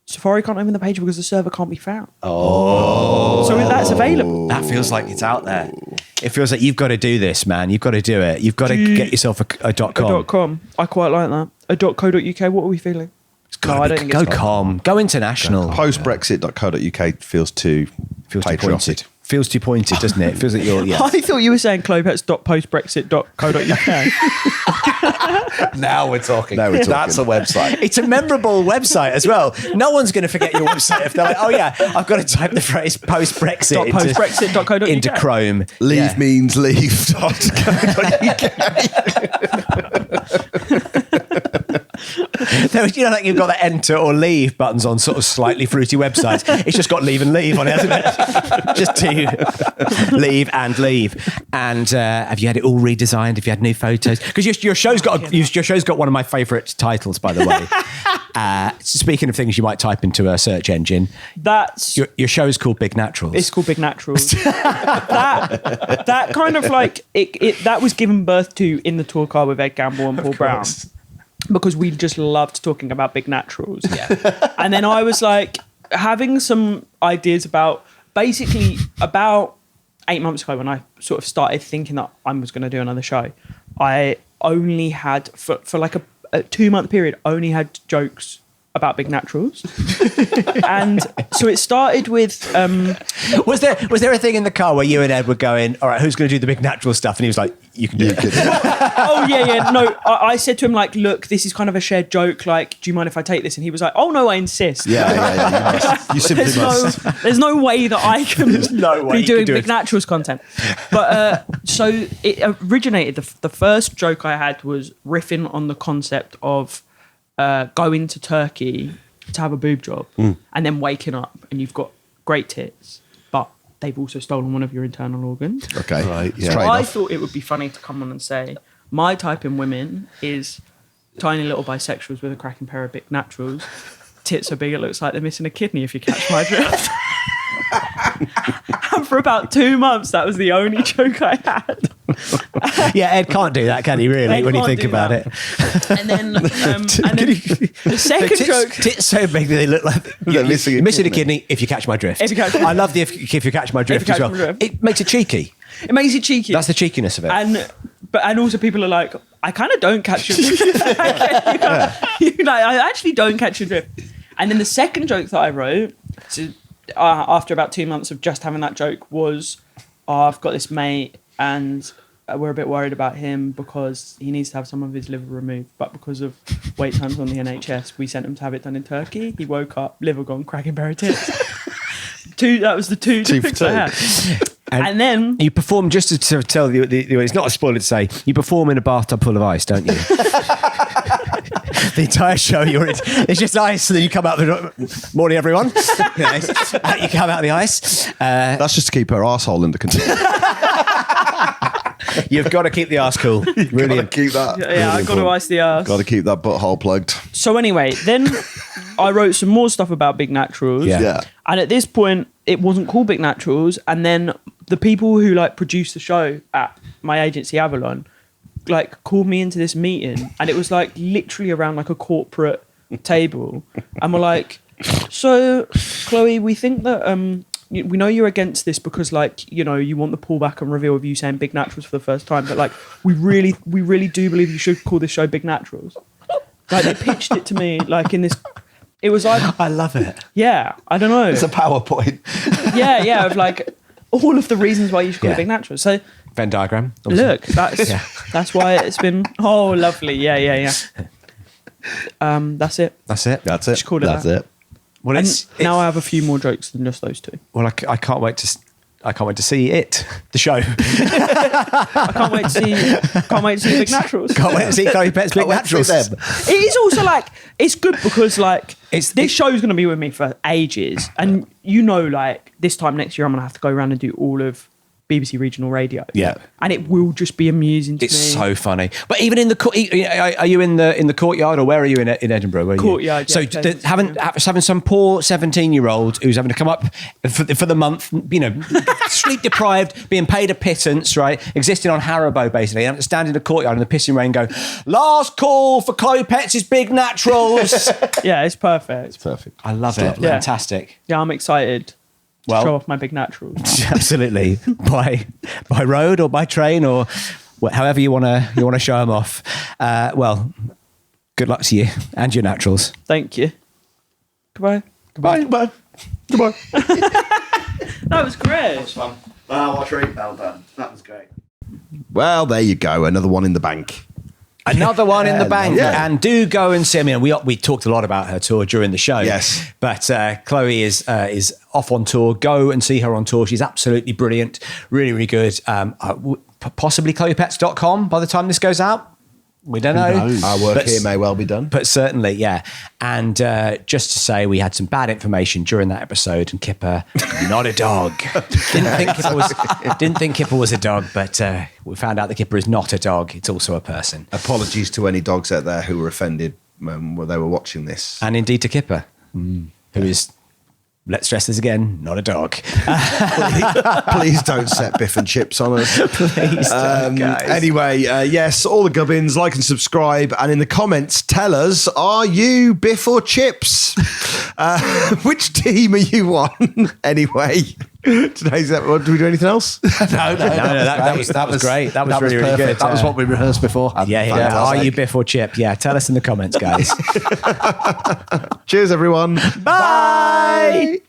Safari can't open the page because the server can't be found. Oh. So that's available. That feels like it's out there. It feels like you've got to do this, man. You've got to do it. You've got to get yourself a .com. .com. I quite like that. A .co.uk. What are we feeling? I don't think go com. Go international. Postbrexit.co.uk feels too patriotic. Feels too pointed, doesn't it? It feels like you're... Yeah. I thought you were saying clopets.postbrexit.co.uk. Now we're talking. That's a website. It's a memorable website as well. No one's going to forget your website if they're like, oh yeah, I've got to type the phrase post-Brexit postbrexit.co.uk into Chrome. Leave means leave.co.uk. You know, like you've got the enter or leave buttons on sort of slightly fruity websites. It's just got leave and leave on it, hasn't it? Just to leave and leave. And have you had it all redesigned? Have you had new photos? Because your show's got one of my favourite titles, by the way. Speaking of things you might type into a search engine, that's your show's called Big Naturals. It's called Big Naturals. that kind of like it that was given birth to in the tour car with Ed Gamble and Paul Brown, because we just loved talking about Big Naturals. Yeah. And then I was like having some ideas about basically about 8 months ago when I sort of started thinking that I was going to do another show. I only had for like a 2-month period only had jokes about Big Naturals. And so it started with was there a thing in the car where you and Ed were going, all right, who's going to do the Big Natural stuff? And he was like, you can do it. Oh yeah no, I said to him like, look, this is kind of a shared joke, like, do you mind if I take this? And he was like, oh no, I insist. You simply must. There's no way that I can be doing Big Naturals content. But so it originated, the first joke I had was riffing on the concept of going to Turkey to have a boob job and then waking up and you've got great tits, but they've also stolen one of your internal organs. Okay. Right, yeah. So I thought it would be funny to come on and say, my type in women is tiny little bisexuals with a cracking pair of Big Naturals. Tits so big it looks like they're missing a kidney, if you catch my drift. And for about 2 months, that was the only joke I had. Yeah, Ed can't do that, can he, really, Ed when you think can't do about that. it? And then the second joke... Tits so big that they look like you're missing a kidney, if you catch my drift. If you catch my I love the if you catch my drift as well. It makes it cheaky. It makes it cheeky. That's the cheekiness of it. And also people are like, I kind of don't catch your drift. I actually don't catch your drift. And then the second joke that I wrote, after about 2 months of just having that joke, was, I've got this mate and we're a bit worried about him because he needs to have some of his liver removed, but because of wait times on the NHS, we sent him to have it done in Turkey. He woke up, liver gone, cracking pair of tits. That was the two jokes I had. And then you perform, just to tell the it's not a spoiler to say, you perform in a bathtub full of ice, don't you? The entire show, it's just ice, and then you come out the morning, everyone. You come out of the ice. That's just to keep her arsehole under control. You've got to keep the arse cool. Really, got to keep that. Yeah, I got to ice the arse. Got to keep that butthole plugged. So anyway, then I wrote some more stuff about Big Naturals. Yeah. And at this point, it wasn't called Big Naturals. And then the people who like produced the show at my agency Avalon, like called me into this meeting, and it was like literally around like a corporate table, and we're like, so Chloe, we think that we know you're against this because like, you know, you want the pullback and reveal of you saying Big Naturals for the first time, but like we really do believe you should call this show Big Naturals. Like they pitched it to me like in this, it was like, I love it. Yeah, I don't know, It's a PowerPoint. yeah of like all of the reasons why you should call it Big Naturals. So Venn diagram. Obviously. look, that's why it's been lovely. Yeah. That's it. Just call it That's that. it. Well, now I have a few more jokes than just those two. Well, I can't wait to see the show. I can't wait to see Big Naturals. Can't wait to see Chloe Pett's Big Naturals. It is also like, it's good because like this show's going to be with me for ages, and you know, like this time next year I'm going to have to go around and do all of BBC Regional Radio. Yeah, and it will just be amusing to me. It's so funny. But even in the are you in the courtyard, or where are you in Edinburgh? Where courtyard. So having some poor 17-year-old who's having to come up for the month, you know, sleep deprived, being paid a pittance, right, existing on Haribo basically, and stand in the courtyard in the pissing rain, go, last call for Chloe Pett's Big Naturals. Yeah, it's perfect. It's perfect. I love it. Yeah. Fantastic. Yeah, I'm excited. Well, show off my Big Naturals. Absolutely. by road or by train or however you want to show them off. Well, good luck to you and your naturals. Thank you. Goodbye. Goodbye. That was great. That was fun. Wow, what a treat. Well done. That was great. Well, there you go. Another one in the bank. Another one in the bank. Yeah. And do go and see. I mean, we talked a lot about her tour during the show. Yes. But Chloe is off on tour. Go and see her on tour. She's absolutely brilliant. Really, really good. Possibly chloepets.com by the time this goes out. We don't know. Our work here may well be done. But certainly, yeah. And just to say, we had some bad information during that episode, and Kipper, not a dog. Didn't think Kipper was a dog, but we found out that Kipper is not a dog. It's also a person. Apologies to any dogs out there who were offended when they were watching this. And indeed to Kipper, who is... Let's stress this again, not a dog. Please don't set Biff and Chips on us. Please don't, guys. Anyway, yes, all the gubbins, like and subscribe. And in the comments, tell us, are you Biff or Chips? Which team are you on? Anyway, today's episode. Do we do anything else? No, that was great. That was really, really good. That was what we rehearsed before. Yeah. Are you Biff or Chip? Yeah, tell us in the comments, guys. Cheers, everyone. Bye.